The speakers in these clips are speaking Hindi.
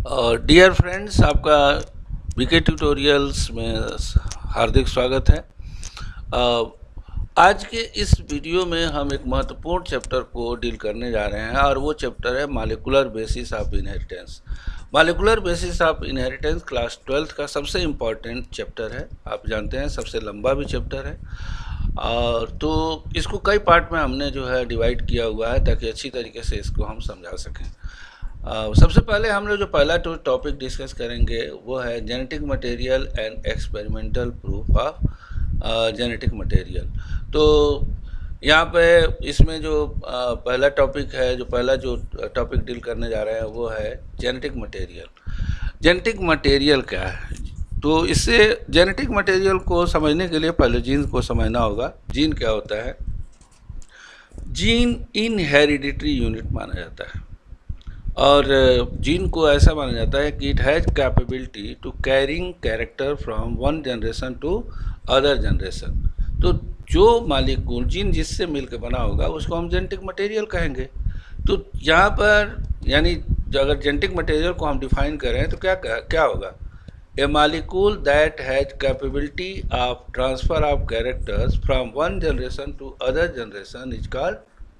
डियर फ्रेंड्स, आपका वीके ट्यूटोरियल्स में हार्दिक स्वागत है। आज के इस वीडियो में हम एक महत्वपूर्ण चैप्टर को डील करने जा रहे हैं और वो चैप्टर है molecular basis of inheritance. Molecular basis of inheritance class 12th का सबसे इम्पॉर्टेंट चैप्टर है। आप जानते हैं सबसे लंबा भी चैप्टर है और तो इसको कई पार्ट में हमने जो है डिवाइड किया हुआ है ताकि अच्छी तरीके से इसको हम समझा सकें। सबसे पहले हम लोग जो पहला टॉपिक डिस्कस करेंगे वो है genetic material and experimental proof of genetic material. तो यहाँ पे इसमें जो पहला टॉपिक है, जो पहला जो टॉपिक डील करने जा रहे हैं वो है जेनेटिक मटेरियल। जेनेटिक मटेरियल क्या है? तो इससे जेनेटिक मटेरियल को समझने के लिए पहले जीन को समझना होगा। जीन क्या होता है? जीन इनहेरिडिटरी यूनिट माना जाता है और जीन को ऐसा माना जाता है कि it has capability to carrying character from one generation to other generation. तो जो मालिक्यूल जीन जिससे मिलकर बना होगा उसको हम जेनेटिक मटेरियल कहेंगे। तो यहाँ पर यानी अगर जेनेटिक मटेरियल को हम डिफाइन करें तो क्या होगा? A molecule that has capability of transfer of characters from one generation to other generation is called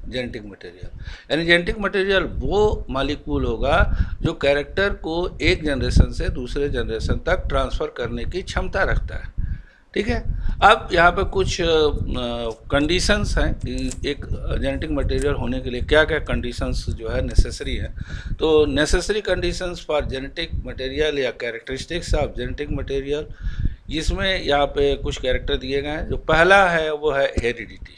genetic material. यानी जेनेटिक मटेरियल वो मालिक्यूल होगा जो कैरेक्टर को एक जनरेशन से दूसरे जनरेशन तक ट्रांसफ़र करने की क्षमता रखता है। ठीक है। अब यहाँ पे कुछ कंडीशंस हैं कि एक जेनेटिक मटेरियल होने के लिए क्या क्या कंडीशंस जो है नेसेसरी है। तो necessary conditions for genetic material या कैरेक्टरिस्टिक्स ऑफ जेनेटिक मटेरियल, इसमें यहाँ पे कुछ कैरेक्टर दिए गए हैं। जो पहला है वो है हेरिडिटी,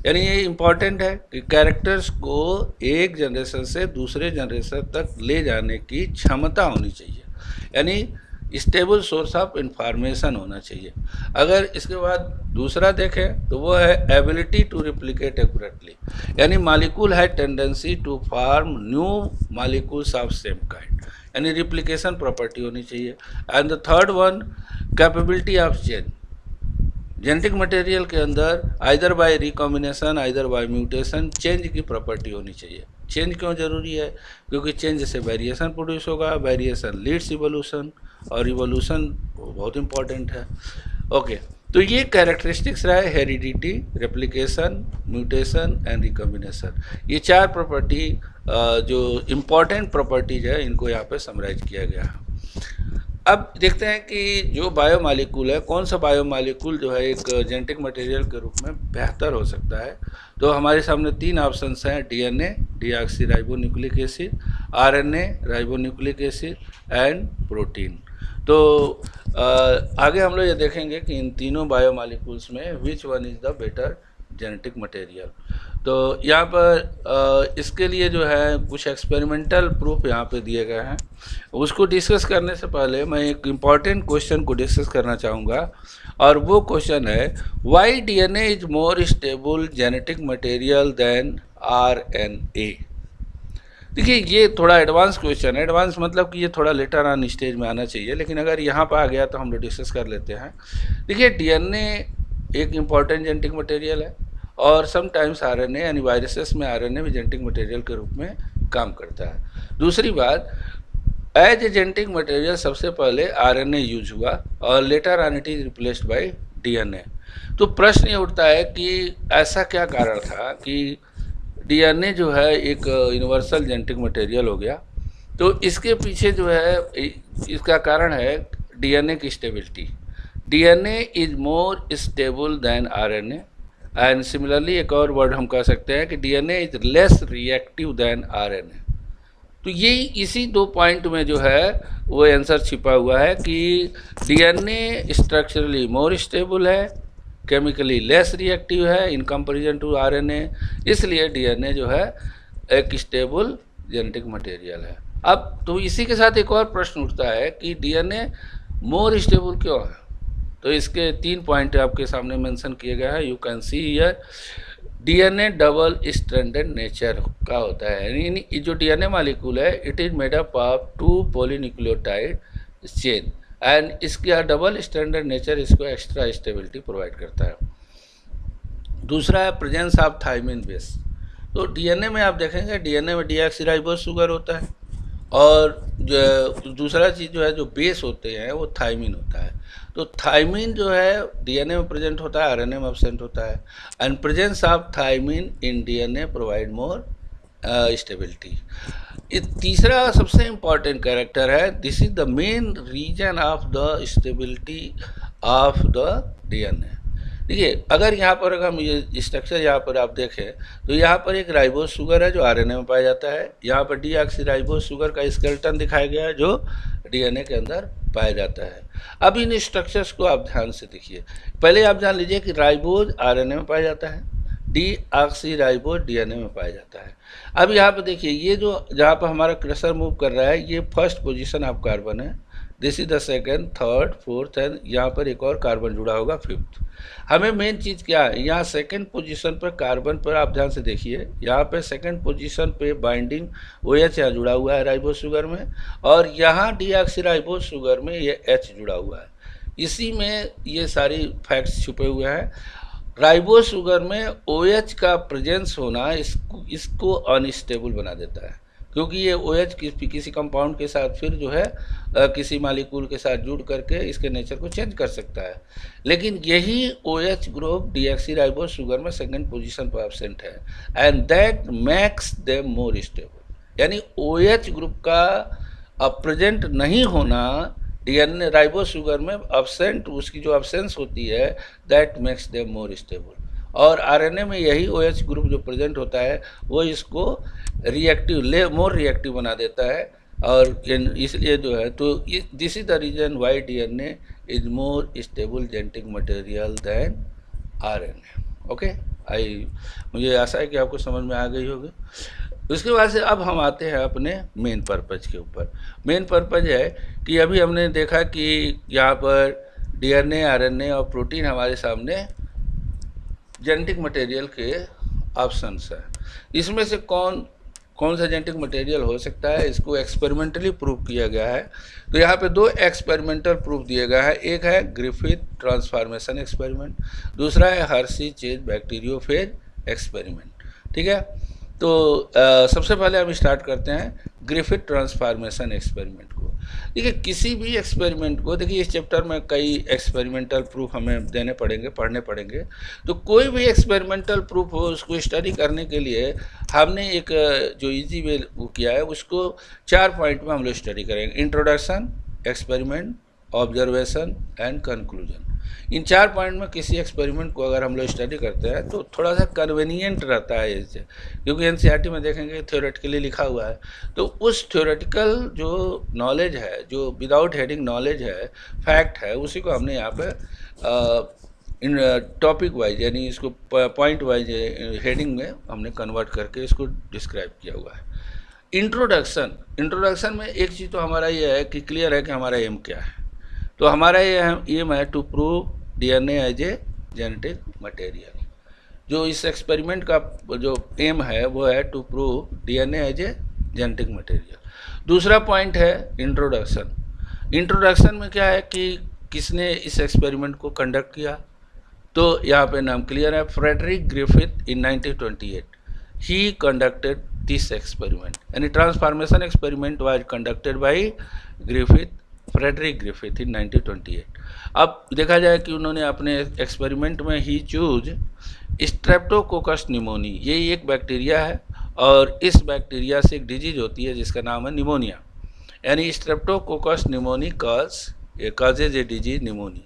यानी ये इम्पॉर्टेंट है कि कैरेक्टर्स को एक जनरेशन से दूसरे जनरेशन तक ले जाने की क्षमता होनी चाहिए, यानी स्टेबल सोर्स ऑफ इंफॉर्मेशन होना चाहिए। अगर इसके बाद दूसरा देखें तो वो है एबिलिटी टू रिप्लिकेट एक्यूरेटली, यानी मालिक्यूल है tendency to form new molecules of same kind, यानी रिप्लिकेशन प्रॉपर्टी होनी चाहिए। And the third one capability of change. Genetic material के अंदर either by recombination either by mutation change की प्रॉपर्टी होनी चाहिए। चेंज क्यों ज़रूरी है? क्योंकि चेंज से वेरिएशन प्रोड्यूस होगा, वेरिएशन लीड्स इवोल्यूशन और इवोल्यूशन बहुत इंपॉर्टेंट है। ओके, तो ये कैरेक्टरिस्टिक्स रहा है heredity, replication, mutation and recombination. ये चार प्रॉपर्टी जो इम्पॉर्टेंट प्रॉपर्टीज है इनको यहाँ पे समराइज किया गया है। अब देखते हैं कि जो बायोमॉलिक्यूल है, कौन सा बायोमॉलिक्यूल जो है एक जेनेटिक मटेरियल के रूप में बेहतर हो सकता है। तो हमारे सामने तीन ऑप्शंस हैं: DNA, deoxyribonucleic acid, RNA, ribonucleic acid and protein. तो आगे हम लोग ये देखेंगे कि इन तीनों बायोमॉलिक्यूल्स में which one is the better genetic material. तो यहाँ पर इसके लिए जो है कुछ एक्सपेरिमेंटल प्रूफ यहाँ पे दिए गए हैं। उसको डिस्कस करने से पहले मैं एक इम्पॉर्टेंट क्वेश्चन को डिस्कस करना चाहूँगा और वो क्वेश्चन है why DNA is more stable genetic material than RNA. देखिए ये थोड़ा एडवांस क्वेश्चन है। एडवांस मतलब कि ये थोड़ा लेटर ऑन स्टेज में आना चाहिए, लेकिन अगर यहाँ पर आ गया तो हम लोग डिस्कस कर लेते हैं। देखिए डीएनए एक इम्पॉर्टेंट जेनेटिक मटेरियल है और समटाइम्स आरएनए यानी वायरसेस में आरएनए भी जेनेटिक मटेरियल के रूप में काम करता है। दूसरी बात, एज ए जेनेटिक मटेरियल सबसे पहले आरएनए यूज हुआ और later on it is replaced by DNA. तो प्रश्न ये उठता है कि ऐसा क्या कारण था कि डीएनए जो है एक यूनिवर्सल जेनेटिक मटेरियल हो गया। तो इसके पीछे जो है इसका कारण है डीएनए की stability. DNA is more stable then RNA and similarly एक और वर्ड हम कह सकते हैं कि DNA is less reactive than RNA. तो यही इसी दो पॉइंट में जो है वो आंसर छिपा हुआ है कि डीएनए स्ट्रक्चरली मोर स्टेबल है, केमिकली लेस रिएक्टिव है इन कंपैरिजन टू आरएनए, इसलिए डीएनए जो है एक स्टेबल जेनेटिक मटेरियल है। अब तो इसी के साथ एक और प्रश्न उठता है कि डीएनए मोर स्टेबल क्यों है। तो इसके तीन पॉइंट आपके सामने मेंशन किए गए हैं। You can see here DNA double stranded nature का होता है, यानी जो डीएनए मॉलिक्यूल है it is made up of 2 polynucleotide chain and इसका डबल स्ट्रैंडेड नेचर इसको एक्स्ट्रा स्टेबिलिटी प्रोवाइड करता है। दूसरा है प्रेजेंस ऑफ थायमिन बेस। तो डीएनए में आप देखेंगे डीएनए में डीऑक्सीराइबोस शुगर होता है और जो दूसरा चीज़ जो है, जो बेस होते हैं वो थायमिन होता है। तो थायमिन जो है डीएनए में प्रेजेंट होता है, आरएनए में एब्सेंट होता है। And presence of thymine in DNA provide more stability. तीसरा सबसे इम्पॉर्टेंट कैरेक्टर है, this is the main reason of the stability of the DNA. देखिए, अगर यहाँ पर हम ये स्ट्रक्चर यहाँ पर आप देखें तो यहाँ पर एक राइबोज शुगर है जो आरएनए में पाया जाता है, यहाँ पर डीऑक्सीराइबोज शुगर का स्केलेटन दिखाया गया है जो डीएनए के अंदर पाया जाता है। अब इन स्ट्रक्चर्स को आप ध्यान से देखिए। पहले आप जान लीजिए कि राइबोज आरएनए में पाया जाता है, डीऑक्सीराइबोज डीएनए में पाया जाता है। अब यहाँ पर देखिए, ये जो जहाँ पर हमारा क्रसर मूव कर रहा है, ये फर्स्ट पोजीशन ऑफ कार्बन है, this is the second, third, fourth, and यहाँ पर एक और कार्बन जुड़ा होगा, फिफ्थ। हमें मेन चीज़ क्या है, यहाँ सेकंड पोजीशन पर कार्बन पर आप ध्यान से देखिए, यहाँ पे सेकंड पोजीशन पे बाइंडिंग OH यहाँ जुड़ा हुआ है राइबोज शुगर में, और यहाँ डीऑक्सीराइबोज शुगर में ये H जुड़ा हुआ है। इसी में ये सारी फैक्ट्स छुपे हुए हैं। राइबोज शुगर में OH का प्रेजेंस होना इसको अनस्टेबल बना देता है, क्योंकि ये OH किसी कंपाउंड के साथ फिर जो है किसी मालिक्यूल के साथ जुड़ करके इसके नेचर को चेंज कर सकता है। लेकिन यही OH ग्रुप डीऑक्सीराइबोज शुगर में सेकंड पोजीशन पर एब्सेंट है, and that makes them more stable. यानी OH ग्रुप का प्रेजेंट नहीं होना डीएनए राइबोज शुगर में एब्सेंट, उसकी जो एब्सेंस होती है, that makes them more stable. और आरएनए में यही OH ग्रुप जो प्रेजेंट होता है वो इसको रिएक्टिव मोर रिएक्टिव बना देता है, और इसलिए जो है, तो this is the reason why DNA is more stable genetic material than RNA. Okay, मुझे आशा है कि आपको समझ में आ गई होगी। उसके बाद से अब हम आते हैं अपने मेन पर्पज के ऊपर। मेन पर्पज है कि अभी हमने देखा कि यहाँ पर डीएनए, आरएनए और प्रोटीन हमारे सामने जेनेटिक मटेरियल के ऑप्शंस हैं। इसमें से कौन सा जेनेटिक मटेरियल हो सकता है, इसको एक्सपेरिमेंटली प्रूव किया गया है। तो यहाँ पे 2 एक्सपेरिमेंटल प्रूफ दिए गए हैं। एक है ग्रिफिथ ट्रांसफॉर्मेशन एक्सपेरिमेंट, दूसरा है हर्शी चेज बैक्टीरियोफेज एक्सपेरिमेंट। ठीक है, तो सबसे पहले हम स्टार्ट करते हैं ग्रिफिथ ट्रांसफॉर्मेशन एक्सपेरिमेंट को। देखिए, किसी भी एक्सपेरिमेंट को, देखिए इस चैप्टर में कई एक्सपेरिमेंटल प्रूफ हमें देने पड़ेंगे, पढ़ने पड़ेंगे। तो कोई भी एक्सपेरिमेंटल प्रूफ हो, उसको स्टडी करने के लिए हमने एक जो इजी वे वो किया है, उसको 4 पॉइंट में हम लोग स्टडी करेंगे। Introduction, experiment, observation and conclusion. In 4 point में किसी एक्सपेरिमेंट को अगर हम लोग स्टडी करते हैं तो थोड़ा सा कन्वीनियंट रहता है इससे, क्योंकि एनसीईआरटी में देखेंगे थ्योरेटिकली लिखा हुआ है। तो उस थ्योरेटिकल जो नॉलेज है, जो विदाउट हेडिंग नॉलेज है, फैक्ट है, उसी को हमने यहाँ पे इन टॉपिक वाइज, यानी इसको पॉइंट वाइज हेडिंग में हमने कन्वर्ट करके इसको डिस्क्राइब किया हुआ है। इंट्रोडक्शन में एक चीज़ तो हमारा ये है कि क्लियर है कि हमारा एम क्या है। तो हमारा ये एम है to prove DNA as a genetic material. जो इस एक्सपेरिमेंट का जो एम है वो है to prove DNA as a genetic material. दूसरा पॉइंट है इंट्रोडक्शन। इंट्रोडक्शन में क्या है कि किसने इस एक्सपेरिमेंट को कंडक्ट किया, तो यहाँ पे नाम क्लियर है, Frederick Griffith in 1928 he conducted this experiment, यानी transformation experiment was conducted by Frederick Griffith in 1928। अब देखा जाए कि उन्होंने अपने एक्सपेरिमेंट में ही चूज स्ट्रेप्टोकोकस निमोनी, ये एक बैक्टीरिया है, और इस बैक्टीरिया से एक डिजीज होती है जिसका नाम है निमोनिया, यानी Streptococcus pneumoniae causes a disease pneumoniae.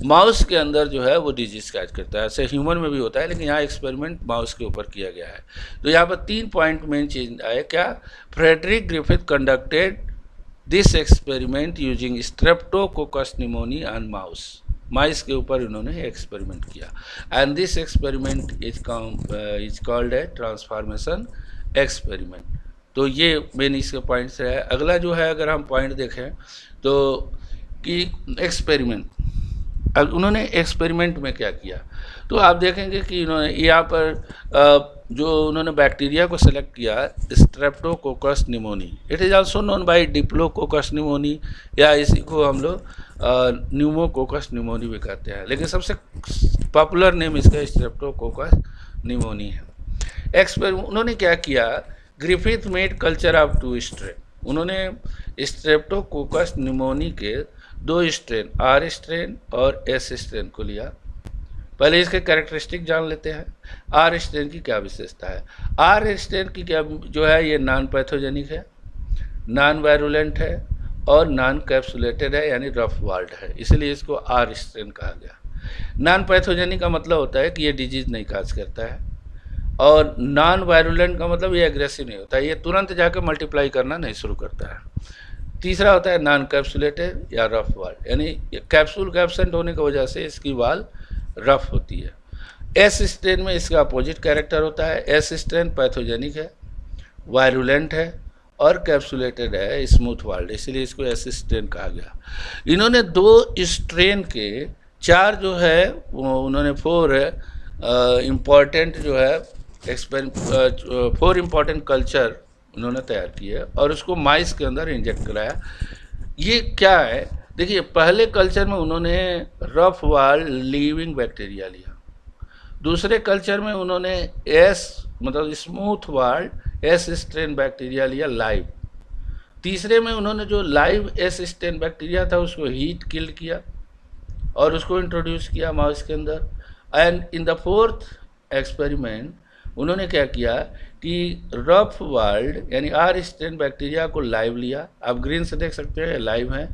Mouse के अंदर जो है वो डिजीज कैच करता है, ऐसे ह्यूमन में भी होता है, लेकिन यहाँ एक्सपेरिमेंट माउस के ऊपर किया गया है। तो यहाँ पर 3 पॉइंट मेन चीज आए, क्या, Frederick Griffith conducted this experiment using streptococcus pneumoniae on mouse के ऊपर उन्होंने एक्सपेरिमेंट किया, and this experiment is called a transformation experiment. तो ये मेन इसके पॉइंट्स है। अगला जो है, अगर हम पॉइंट देखें तो कि एक्सपेरिमेंट, अब उन्होंने एक्सपेरिमेंट में क्या किया, तो आप देखेंगे कि इन्होंने यहाँ पर जो उन्होंने बैक्टीरिया को सेलेक्ट किया, Streptococcus pneumoniae, it is also known by diplococcus pneumoniae, या इसी को हम लोग न्यूमोकोकस निमोनी भी कहते हैं, लेकिन सबसे पॉपुलर नेम इसका स्ट्रेप्टोकोकस निमोनी है। उन्होंने क्या किया, Griffith made culture of 2 strain, उन्होंने स्ट्रेप्टोकोकस निमोनी के 2 स्ट्रेन, आर स्ट्रेन और एस स्ट्रेन को लिया। पहले इसके कैरेक्टरिस्टिक जान लेते हैं। आर स्ट्रेन की क्या विशेषता है? आर स्ट्रेन की क्या जो है, ये नॉन पैथोजेनिक है, नॉन वायरुलेंट है और नॉन कैप्सुलेटेड है, यानी रफ वाल्ड है, इसलिए इसको आर स्ट्रेन कहा गया। नॉन पैथोजेनिक का मतलब होता है कि ये डिजीज नहीं काज करता है, और नॉन वायरुलेंट का मतलब ये एग्रेसिव नहीं होता है, ये तुरंत जाकर मल्टीप्लाई करना नहीं शुरू करता है। तीसरा होता है नॉन कैप्सुलेटेड या रफ वाल्ड, यानी कैप्सूल का एब्सेंट होने की वजह से इसकी वाल रफ होती है। एस स्ट्रेन में इसका अपोजिट कैरेक्टर होता है। एस स्ट्रेन पैथोजेनिक है, वायरुलेंट है और कैप्सुलेटेड है, स्मूथ वाल्ड, इसलिए इसको एस स्ट्रेन कहा गया। इन्होंने 2 स्ट्रेन के 4 जो है उन्होंने 4 इम्पॉर्टेंट जो है 4 इम्पॉर्टेंट कल्चर उन्होंने तैयार किए और उसको माइस के अंदर इंजेक्ट कराया। ये क्या है, देखिए पहले कल्चर में उन्होंने रफ वाल लिविंग बैक्टीरिया लिया, दूसरे कल्चर में उन्होंने मतलब smooth walled S strain bacteria लिया लाइव, तीसरे में उन्होंने जो लाइव एस स्ट्रेन बैक्टीरिया था उसको हीट किल किया और उसको इंट्रोड्यूस किया माउस के अंदर। And in the 4th experiment उन्होंने क्या किया कि रफ वाल्ड यानी आर स्ट्रेन बैक्टीरिया को लाइव लिया, आप ग्रीन से देख सकते हैं लाइव है,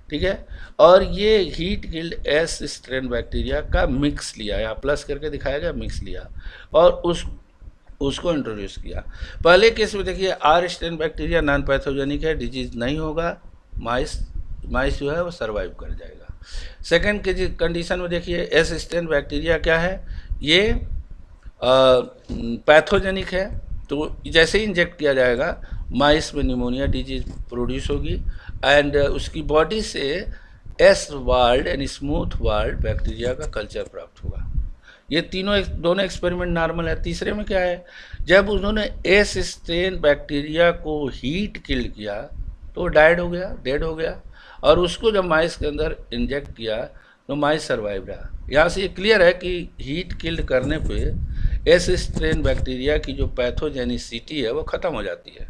ठीक है, और ये heat killed S strain bacteria का मिक्स लिया, यहाँ प्लस करके दिखाया गया, मिक्स लिया और उसको इंट्रोड्यूस किया। पहले केस में देखिए R strain bacteria non pathogenic है, डिजीज नहीं होगा, माइस जो है वो सर्वाइव कर जाएगा। सेकेंड के कंडीशन में देखिए एस स्ट्रेन बैक्टीरिया क्या है, ये पैथोजेनिक है, तो जैसे ही इंजेक्ट किया जाएगा माइस में निमोनिया डिजीज प्रोड्यूस होगी एंड उसकी बॉडी से एस वाल्ड यानी स्मूथ वाल्ड बैक्टीरिया का कल्चर प्राप्त होगा। ये दोनों एक्सपेरिमेंट नॉर्मल है। तीसरे में क्या है, जब उन्होंने एस स्ट्रेन बैक्टीरिया को हीट किल किया तो डेड हो गया और उसको जब माइस के अंदर इंजेक्ट किया तो माइस सर्वाइव रहा। यहाँ से ये क्लियर है कि हीट किल्ड करने पे एस स्ट्रेन बैक्टीरिया की जो पैथोजेनिसिटी है वो ख़त्म हो जाती है,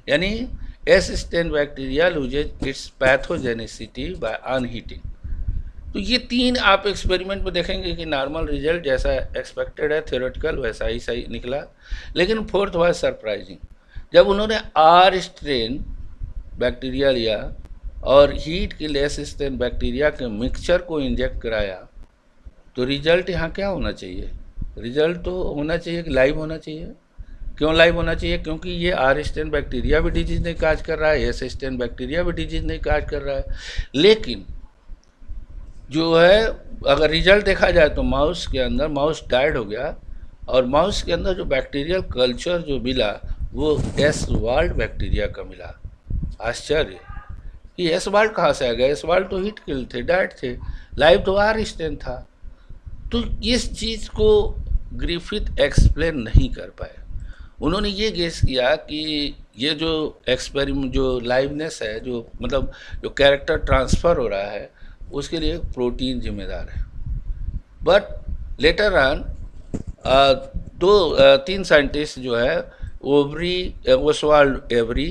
यानी S strain bacteria loses its pathogenicity by unheating. तो ये 3 आप एक्सपेरिमेंट में देखेंगे कि नॉर्मल रिजल्ट जैसा एक्सपेक्टेड है, थ्योरेटिकल वैसा ही सही निकला, लेकिन 4th वाज सरप्राइजिंग। जब उन्होंने आर स्ट्रेन बैक्टीरिया लिया और हीट की एस स्ट्रेन बैक्टीरिया के मिक्सचर को इंजेक्ट कराया तो रिजल्ट यहाँ क्या होना चाहिए, रिजल्ट तो होना चाहिए कि लाइव होना चाहिए। क्यों लाइव होना चाहिए? क्योंकि ये आर स्ट्रेन बैक्टीरिया भी डिजीज नहीं काज कर रहा है, एस स्ट्रेन बैक्टीरिया भी डिजीज नहीं काज कर रहा है, लेकिन जो है अगर रिजल्ट देखा जाए तो माउस के अंदर माउस डाइड हो गया और माउस के अंदर जो बैक्टीरियल कल्चर जो मिला वो एस वाल्ड बैक्टीरिया का मिला। आश्चर्य कि एस वाल्ड कहाँ से आ गया, एस वाल्ड तो हीट किल थे, डाइड थे, लाइव तो आर स्ट्रेन था। तो इस चीज़ को ग्रिफिथ एक्सप्लेन नहीं कर पाए। उन्होंने ये गेस किया कि ये जो एक्सपेरिमेंट जो लाइवनेस है, जो मतलब जो कैरेक्टर ट्रांसफ़र हो रहा है उसके लिए प्रोटीन जिम्मेदार है। बट लेटर ऑन 3 साइंटिस्ट जो है Oswald Avery,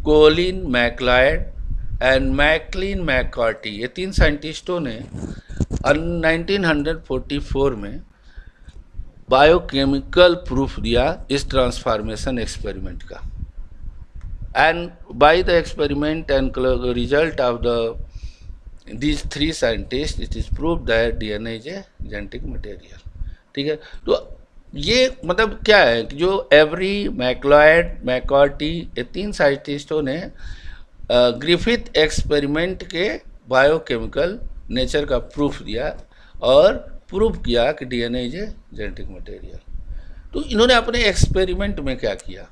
Colin MacLeod and Maclyn McCarty, ये 3 साइंटिस्टों ने 1944 में बायोकेमिकल प्रूफ दिया इस ट्रांसफॉर्मेशन एक्सपेरिमेंट का। And by the experiment and result of these 3 scientists it is proved that DNA is a genetic material। ठीक है, तो ये मतलब क्या है कि जो एवरी, मैकलॉयड, मैककार्टी, ये 3 साइंटिस्टों ने ग्रिफिथ एक्सपेरिमेंट के बायोकेमिकल नेचर का प्रूफ दिया और प्रूव किया कि DNA is a genetic material. तो इन्होंने अपने एक्सपेरिमेंट में क्या किया,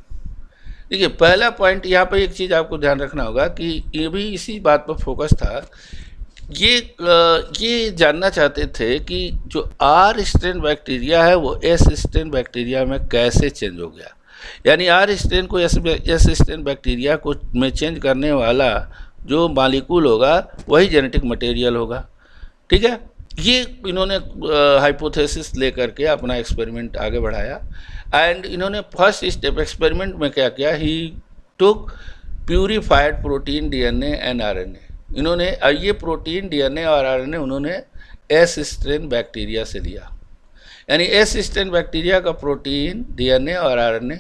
देखिए पहला पॉइंट यहाँ पर एक चीज़ आपको ध्यान रखना होगा कि ये भी इसी बात पर फोकस था, ये जानना चाहते थे कि जो आर स्ट्रेन बैक्टीरिया है वो एस स्ट्रेन बैक्टीरिया में कैसे चेंज हो गया, यानी आर स्ट्रेन को एस स्ट्रेन बैक्टीरिया को में चेंज करने वाला जो मॉलिक्यूल होगा वही जेनेटिक मटेरियल होगा। ठीक है, ये इन्होंने हाइपोथेसिस लेकर के अपना एक्सपेरिमेंट आगे बढ़ाया। एंड इन्होंने फर्स्ट स्टेप एक्सपेरिमेंट में क्या किया, he took purified protein DNA and RNA. इन्होंने ये प्रोटीन डीएनए और आरएनए उन्होंने एस स्ट्रेन बैक्टीरिया से लिया, यानी एस स्ट्रेन बैक्टीरिया का प्रोटीन डीएनए और RNA,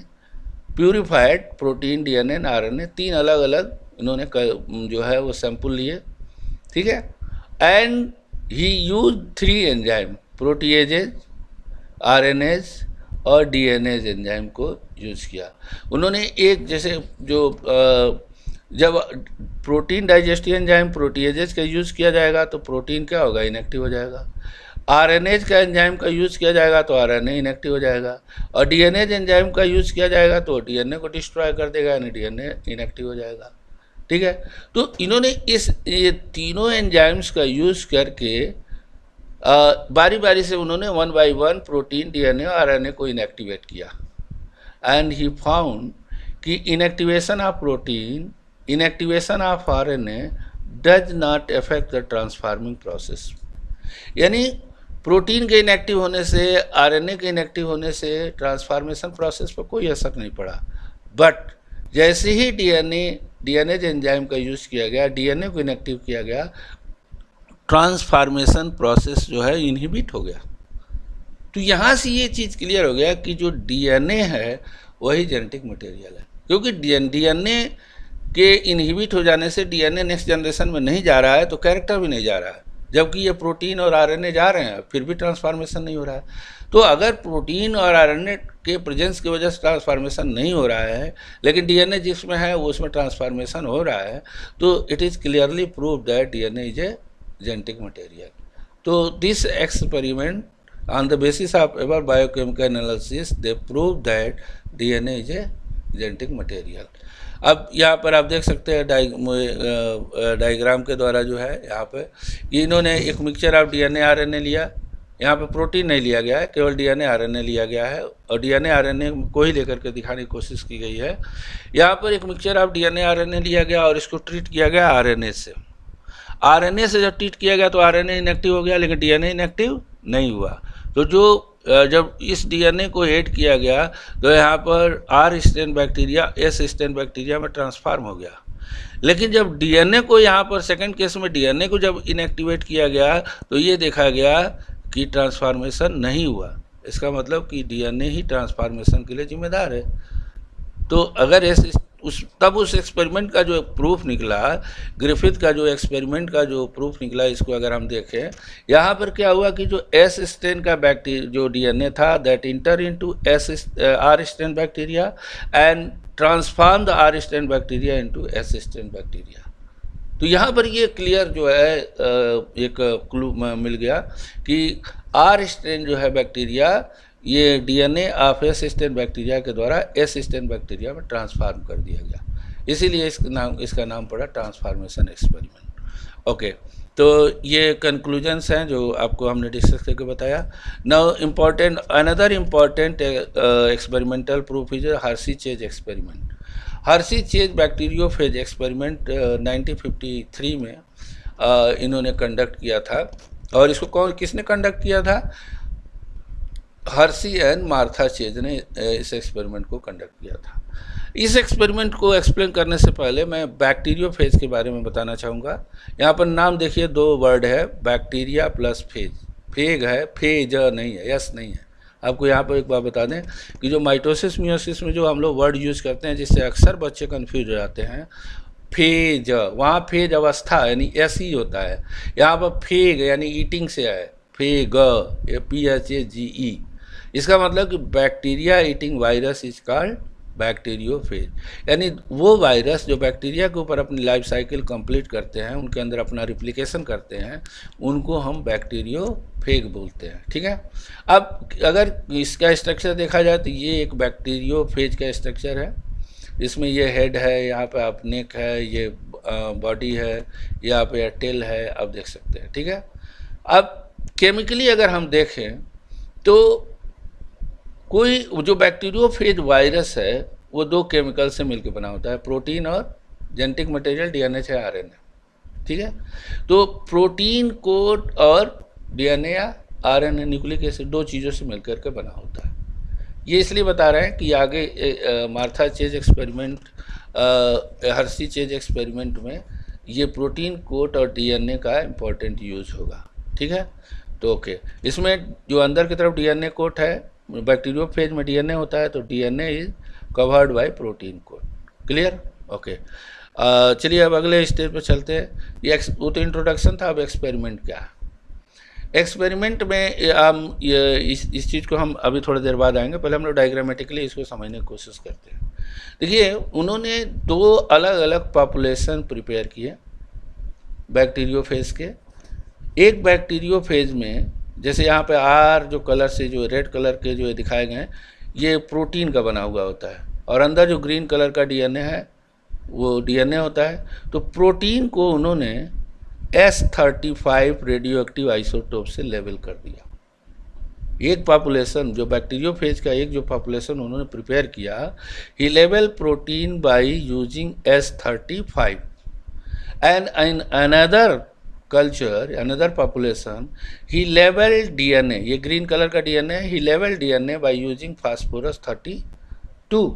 purified protein DNA and RNA, 3 अलग अलग इन्होंने जो है वो सैंपल लिए, ठीक है। And he use 3 enzyme, proteases, RNase और डीएनएज एंजाइम को यूज़ किया उन्होंने। एक जैसे जो जब प्रोटीन डाइजेस्टिव एंजाइम प्रोटीएजेज का यूज़ किया जाएगा तो प्रोटीन क्या होगा, इनएक्टिव हो जाएगा। आरएनएज का एंजाइम का यूज़ किया जाएगा तो आरएनए इनएक्टिव हो जाएगा, और डीएनएज एंजाइम का यूज़ किया जाएगा तो डीएनए को डिस्ट्रॉय कर देगा, यानी डीएनए इनएक्टिव हो जाएगा, ठीक है। तो इन्होंने ये तीनों एंजाइम्स का यूज़ करके बारी बारी से उन्होंने 1 by 1 प्रोटीन डीएनए और आरएनए को इनएक्टिवेट किया। एंड ही फाउंड कि inactivation of protein, inactivation of RNA does not affect the transforming process, यानी प्रोटीन के इनएक्टिव होने से, आरएनए के इनएक्टिव होने से ट्रांसफार्मेशन प्रोसेस पर कोई असर नहीं पड़ा। बट जैसे ही डीएनए एंजाइम का यूज़ किया गया, डीएनए को इनएक्टिव किया गया, ट्रांसफार्मेशन प्रोसेस जो है इनहिबिट हो गया। तो यहाँ से ये चीज़ क्लियर हो गया कि जो डीएनए है वही जेनेटिक मटेरियल है, क्योंकि डीएनए के इनहिबिट हो जाने से डीएनए नेक्स्ट जनरेशन में नहीं जा रहा है तो कैरेक्टर भी नहीं जा रहा है, जबकि ये प्रोटीन और आरएनए जा रहे हैं फिर भी ट्रांसफार्मेशन नहीं हो रहा है। तो अगर प्रोटीन और आरएनए के प्रेजेंस की वजह से ट्रांसफार्मेशन नहीं हो रहा है, लेकिन डीएनए जिसमें है वो उसमें ट्रांसफार्मेशन हो रहा है, तो it is clearly prove that DNA is a genetic material. तो this experiment on the basis of our biochemical analysis they proved that DNA is a genetic material। अब यहाँ पर आप देख सकते हैं डायग्राम के द्वारा जो है यहाँ पे इन्होंने एक मिक्सचर ऑफ डीएनए आरएनए लिया, यहाँ पे प्रोटीन नहीं लिया गया है, केवल डीएनए आरएनए लिया गया है और डीएनए आरएनए को ही लेकर के दिखाने की कोशिश की गई है। यहाँ पर एक मिक्सचर ऑफ डीएनए आरएनए लिया गया और इसको ट्रीट किया गया आरएनए से। आरएनए से जब ट्रीट किया गया तो आरएनए इनएक्टिव हो गया, लेकिन डीएनए इनएक्टिव नहीं हुआ। तो जब इस डीएनए को ऐड किया गया तो यहाँ पर R strain bacteria S strain bacteria में ट्रांसफार्म हो गया। लेकिन जब डीएनए को यहाँ पर सेकंड केस में डीएनए को जब इनएक्टिवेट किया गया तो ये देखा गया कि ट्रांसफार्मेशन नहीं हुआ। इसका मतलब कि डीएनए ही ट्रांसफार्मेशन के लिए जिम्मेदार है। तो अगर तब उस एक्सपेरिमेंट का जो प्रूफ निकला, ग्रिफिथ का जो एक्सपेरिमेंट का जो प्रूफ निकला, इसको अगर हम देखें यहाँ पर क्या हुआ कि जो एस स्ट्रेन का जो डीएनए था that inter into R strain bacteria and transform the R strain bacteria into S strain bacteria. तो यहाँ पर ये क्लियर जो है एक क्लू मिल गया कि आर स्ट्रेन जो है बैक्टीरिया ये DNA of S strain bacteria के द्वारा एस स्ट्रेन बैक्टीरिया में ट्रांसफार्म कर दिया गया, इसीलिए इसका नाम पड़ा ट्रांसफार्मेशन एक्सपेरिमेंट। ओके, तो ये कंक्लूजन्स हैं जो आपको हमने डिस्कस करके बताया। Now important another important experimental proof is Hershey-chase experiment. Hershey-chase bacteriophage experiment 1953 में इन्होंने कंडक्ट किया था, और इसको किसने कंडक्ट किया था? हर्शी एंड मार्था चेज ने इस एक्सपेरिमेंट को कंडक्ट किया था। इस एक्सपेरिमेंट को एक्सप्लेन करने से पहले मैं बैक्टीरियोफेज के बारे में बताना चाहूँगा। यहाँ पर नाम देखिए, 2 वर्ड है, बैक्टीरिया प्लस फेज। फेग है, फेज नहीं है, यस नहीं है। आपको यहाँ पर एक बात बता दें कि जो माइटोसिस मियोसिस में जो हम लोग वर्ड यूज़ करते हैं जिससे अक्सर बच्चे कन्फ्यूज हो जाते हैं, फेज, वहाँ फेज अवस्था यानी एस ही होता है, यहाँ पर फेग यानी ईटिंग से है, फेग PHAGE। इसका मतलब कि bacteria eating virus is called bacteriophage, यानी वो वायरस जो बैक्टीरिया के ऊपर अपनी लाइफ साइकिल कंप्लीट करते हैं, उनके अंदर अपना रिप्लिकेशन करते हैं, उनको हम बैक्टीरियोफेज बोलते हैं। ठीक है, अब अगर इसका स्ट्रक्चर देखा जाए तो ये एक बैक्टीरियोफेज का स्ट्रक्चर है। इसमें ये हेड है, यहाँ पे आप नेक है, ये बॉडी है, यहाँ पे टेल है, आप देख सकते हैं। ठीक है, अब केमिकली अगर हम देखें तो कोई जो बैक्टीरियोफेज वायरस है वो 2 केमिकल से मिलकर बना होता है, प्रोटीन और जेनेटिक मटेरियल डीएनए से आरएनए। ठीक है, तो प्रोटीन कोड और डीएनए या आरएनए न्यूक्लिक एसिड, दो चीज़ों से मिलकर के बना होता है। ये इसलिए बता रहे हैं कि आगे Martha chase experiment, Hershey chase experiment में ये प्रोटीन कोट और डीएनए का इम्पोर्टेंट यूज होगा। ठीक है, तो ओके, इसमें जो अंदर की तरफ डीएनए कोट है, बैक्टीरियोफेज में डीएनए होता है, तो DNA is covered by protein coat. Clear? Okay, चलिए अब अगले स्टेज पे चलते हैं। ये वो तो इंट्रोडक्शन था, अब एक्सपेरिमेंट क्या है। एक्सपेरिमेंट में हम इस चीज़ को हम अभी थोड़ी देर बाद आएंगे, पहले हम लोग डायग्रामेटिकली इसको समझने की कोशिश करते हैं। देखिए, उन्होंने दो अलग अलग पॉपुलेशन प्रिपेयर किए बैक्टीरियोफेज के। एक बैक्टीरियोफेज में, जैसे यहाँ पे आर जो कलर से, जो रेड कलर के जो दिखाए गए हैं, ये प्रोटीन का बना हुआ होता है, और अंदर जो ग्रीन कलर का डीएनए है वो डीएनए होता है। तो प्रोटीन को उन्होंने S35 रेडियो एक्टिव आइसोटोप से लेवल कर दिया। एक पॉपुलेशन जो बैक्टीरियोफेज का, एक जो पॉपुलेशन उन्होंने प्रिपेयर किया, ही लेवल protein by using S35 and in another culture, another population, he लेवल डीएनए, ये ग्रीन कलर का डीएनए, ही लेवल डीएनए बाय यूजिंग फास्फोरस 32।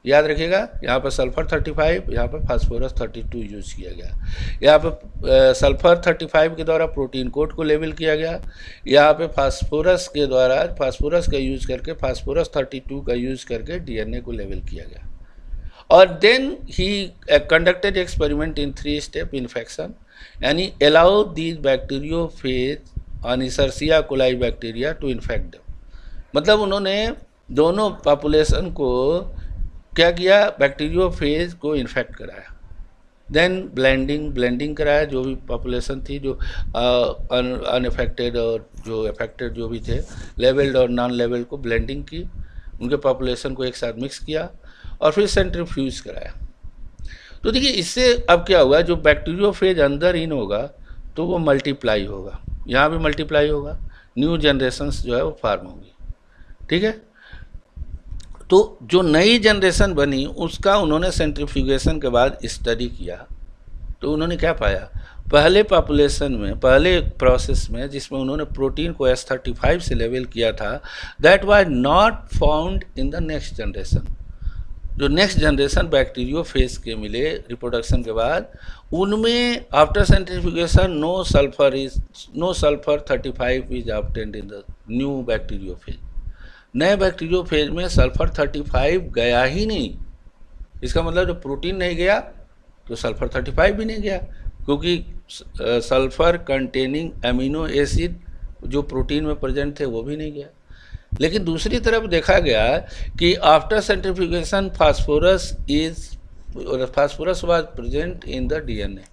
याद रखिएगा, यहाँ पर सल्फर 35, यहाँ पर फास्फोरस 32 यूज किया गया। यहाँ पर सल्फर 35 के द्वारा प्रोटीन कोड को लेवल किया गया, यहाँ पे फास्फोरस के द्वारा, फास्फोरस का यूज करके, फास्फोरस 32 का यूज करके डीएनए को लेवल किया गया। और then he conducted experiment in 3 step infection, यानी allow these bacteriophage on Escherichia coli bacteria to infect them. मतलब उन्होंने दोनों पॉपुलेशन को क्या किया, बैक्टीरियोफेज को इन्फेक्ट कराया, देन ब्लेंडिंग कराया, जो भी पॉपुलेशन थी, जो अनअफेक्टेड और जो अफेक्टेड जो भी थे, लेवल्ड और नॉन लेवल्ड को ब्लेंडिंग की, उनके पॉपुलेशन को एक साथ मिक्स किया, और फिर सेंट्रीफ्यूज कराया। तो देखिए, इससे अब क्या हुआ, जो बैक्टीरियोफेज अंदर इन होगा तो वो मल्टीप्लाई होगा, यहाँ भी मल्टीप्लाई होगा, न्यू जनरेशन्स जो है वो फार्म होंगी। ठीक है, तो जो नई जनरेशन बनी उसका उन्होंने सेंट्रीफ्यूगेशन के बाद स्टडी किया, तो उन्होंने क्या पाया, पहले पॉपुलेशन में, पहले प्रोसेस में जिसमें उन्होंने प्रोटीन को S35 से लेवल किया था, that was not found in the next generation. जो नेक्स्ट जनरेशन बैक्टीरियोफेज के मिले रिप्रोडक्शन के बाद, उनमें after centrifugation no sulphur 35 is obtained in the new bacteriophage. नए बैक्टीरियोफेज में सल्फर 35 गया ही नहीं। इसका मतलब जो प्रोटीन नहीं गया तो सल्फर 35 भी नहीं गया, क्योंकि सल्फर कंटेनिंग अमीनो एसिड जो प्रोटीन में प्रेजेंट थे वो भी नहीं गया। लेकिन दूसरी तरफ देखा गया कि after centrifugation phosphorus was present in the DNA.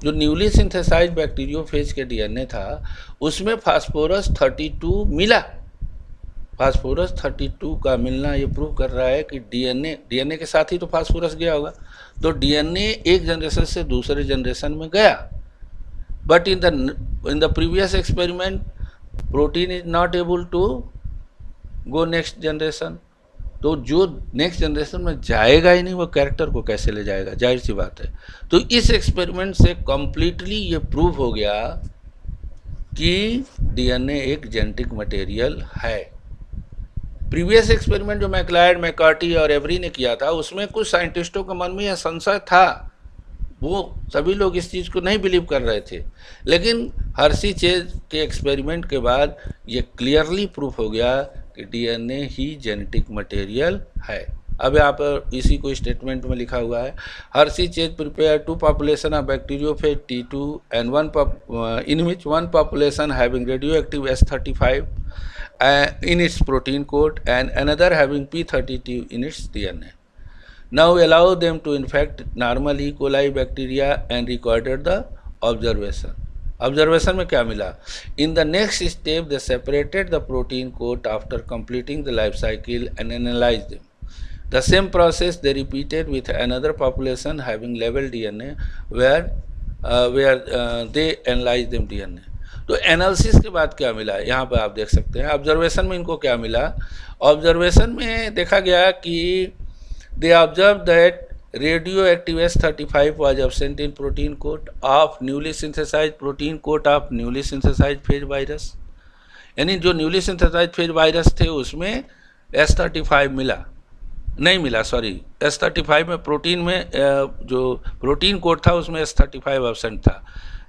जो न्यूली सिंथेसाइज्ड बैक्टीरियोफेज के डीएनए था उसमें फास्फोरस 32 मिला। फास्फोरस 32 का मिलना ये प्रूव कर रहा है कि डीएनए के साथ ही तो फास्फोरस गया होगा, तो डीएनए एक जनरेशन से दूसरे जनरेशन में गया। But in the previous experiment protein is not able to go next generation. तो जो नेक्स्ट जनरेशन में जाएगा ही नहीं, वो कैरेक्टर को कैसे ले जाएगा, जाहिर सी बात है। तो इस एक्सपेरिमेंट से कम्प्लीटली ये प्रूव हो गया कि डीएनए एक जेनेटिक मटेरियल है। प्रीवियस एक्सपेरिमेंट जो मैक्लायड, मैककार्टी और एवरी ने किया था, उसमें कुछ साइंटिस्टों के मन में यह संशय था, वो सभी लोग इस चीज़ को नहीं बिलीव कर रहे थे। लेकिन हर्शी चेज के एक्सपेरिमेंट के बाद ये क्लियरली प्रूफ हो गया कि डीएनए ही जेनेटिक मटेरियल है। अब यहाँ पर इसी को स्टेटमेंट में लिखा हुआ है, Hershey chase prepare 2 population of bacteriophage T2 and in which one population having radioactive S35 in its protein coat and another having P32 in its DNA. Now allow them to infect normal E. coli bacteria and recorded the observation. Observation में क्या मिला? In the next step they separated the protein coat after completing the life cycle and analyzed them. The same process they repeated with another population having level DNA where they analyzed them DNA. तो एनालिसिस के बाद क्या मिला, यहाँ पर आप देख सकते हैं। ऑब्जर्वेशन में इनको क्या मिला, ऑब्जर्वेशन में देखा गया कि they observe that radioactive S35 was absent in protein coat of newly synthesized protein coat of newly synthesized phage virus। यानी जो न्यूली सिंथेसाइज फेज वायरस थे उसमें S35 नहीं मिला, सॉरी, S35 में प्रोटीन में जो प्रोटीन कोड था उसमें S35 एब्सेंट था,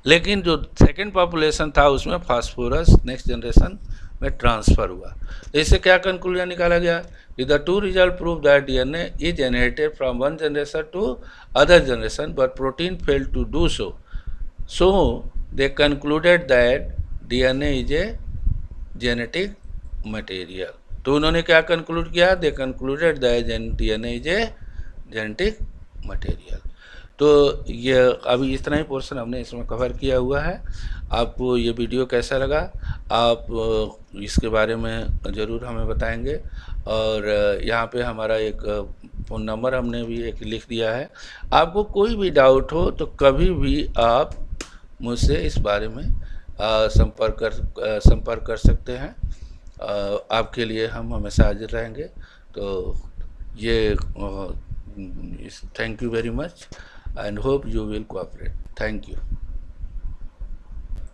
लेकिन जो सेकेंड पॉपुलेशन था उसमें फास्फोरस नेक्स्ट जनरेशन में ट्रांसफ़र हुआ। इससे क्या कंक्लूजन निकाला गया कि the two result prove that DNA is inherited from one generation to other generation but protein fail to do so, so they concluded that DNA is a genetic material. तो उन्होंने क्या कंक्लूड किया, they concluded that DNA is a genetic material. तो ये अभी इतना ही पोर्शन हमने इसमें कवर किया हुआ है। आपको ये वीडियो कैसा लगा, आप इसके बारे में ज़रूर हमें बताएंगे। और यहाँ पे हमारा एक फ़ोन नंबर हमने भी एक लिख दिया है, आपको कोई भी डाउट हो तो कभी भी आप मुझसे इस बारे में संपर्क कर सकते हैं। आपके लिए हम हमेशा हाजिर रहेंगे। तो ये thank you very much and hope you will cooperate. Thank you.